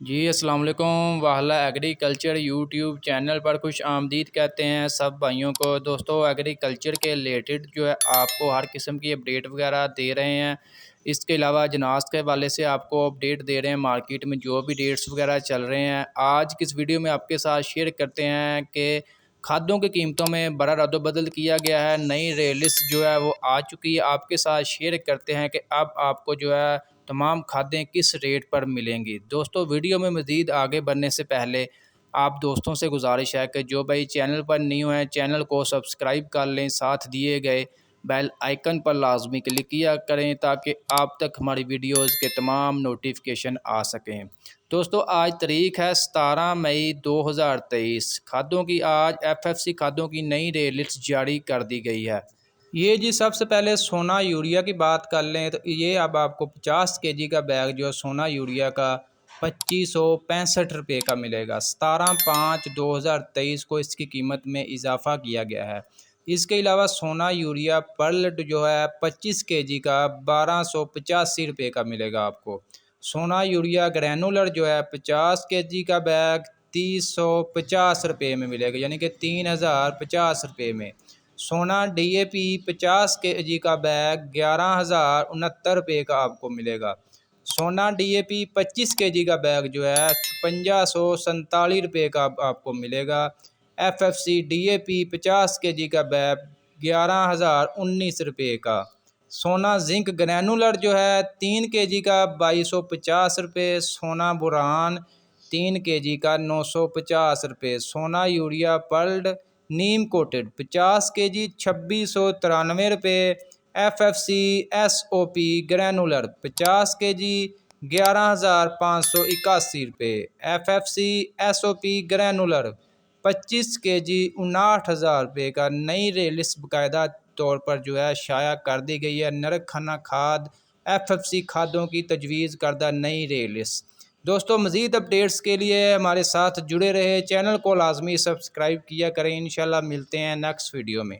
जी अस्सलाम वालेकुम। वाहला agriculture YouTube channel पर खुश आमदीद कहते हैं सब भाइयों को। दोस्तों एग्रीकल्चर के रिलेटेड जो है आपको हर किस्म की अपडेट वगैरह दे रहे हैं। इसके अलावा जनास के हवाले से आपको अपडेट दे रहे हैं, मार्केट में जो भी रेट्स वगैरह चल रहे हैं। आज की इस वीडियो में आपके साथ शेयर करते हैं कि खादों की कीमतों में बड़ा रद्द-बदल किया गया है, नई रेट लिस्ट जो है वो आ चुकी है। आपके साथ शेयर करते हैं कि अब आपको जो है तमाम खादें किस रेट पर मिलेंगी। दोस्तों वीडियो में मज़ीद आगे बढ़ने से पहले आप दोस्तों से गुजारिश है कि जो भाई चैनल पर न्यू हैं चैनल को सब्सक्राइब कर लें, साथ दिए गए बेल आइकन पर लाजमी क्लिक किया करें ताकि आप तक हमारी वीडियोज़ के तमाम नोटिफिकेशन आ सकें। दोस्तों आज तारीख है 17 मई 2023। खादों की आज FFC खादों की नई रेट लिस्ट जारी कर दी गई है। ये जी सबसे पहले सोना यूरिया की बात कर लें तो ये अब आपको 50 केजी का बैग जो है सोना यूरिया का 2565 रुपये का मिलेगा। 17/5/2023 को इसकी कीमत में इजाफा किया गया है। इसके अलावा सोना यूरिया पर्ल्ड जो है 25 केजी का 1285 रुपये का मिलेगा आपको। सोना यूरिया ग्रैनुलर जो है 50 केजी का बैग 3050 रुपये में मिलेगा, यानी कि 3050 रुपये में। सोना DAP 50 केजी का बैग 11,069 रुपये का आपको मिलेगा। सोना DAP 25 केजी का बैग जो है 5647 रुपये का आपको मिलेगा। FFC DAP 50 केजी का बैग 11,019 रुपये का। सोना जिंक ग्रैनुलर जो है 3 केजी का 2250 रुपये। सोना बुरहान 3 केजी का 950 रुपये। सोना यूरिया पर्ल्ड नीम कोटेड 50 केजी 2693 रुपये। FFC SOP ग्रैनुलर 50 केजी 11,581 रुपये। FFC SOP ग्रैनुलर 25 केजी 59,000 रुपये का। नई रेट लिस्ट बाकायदा तौर पर जो है शाया कर दी गई है। नरक खाना खाद FFC खादों की तजवीज़ करदा नई रेट लिस्ट। दोस्तों मज़ीद अपडेट्स के लिए हमारे साथ जुड़े रहे, चैनल को लाजमी सब्सक्राइब किया करें। इंशाल्लाह मिलते हैं नेक्स्ट वीडियो में।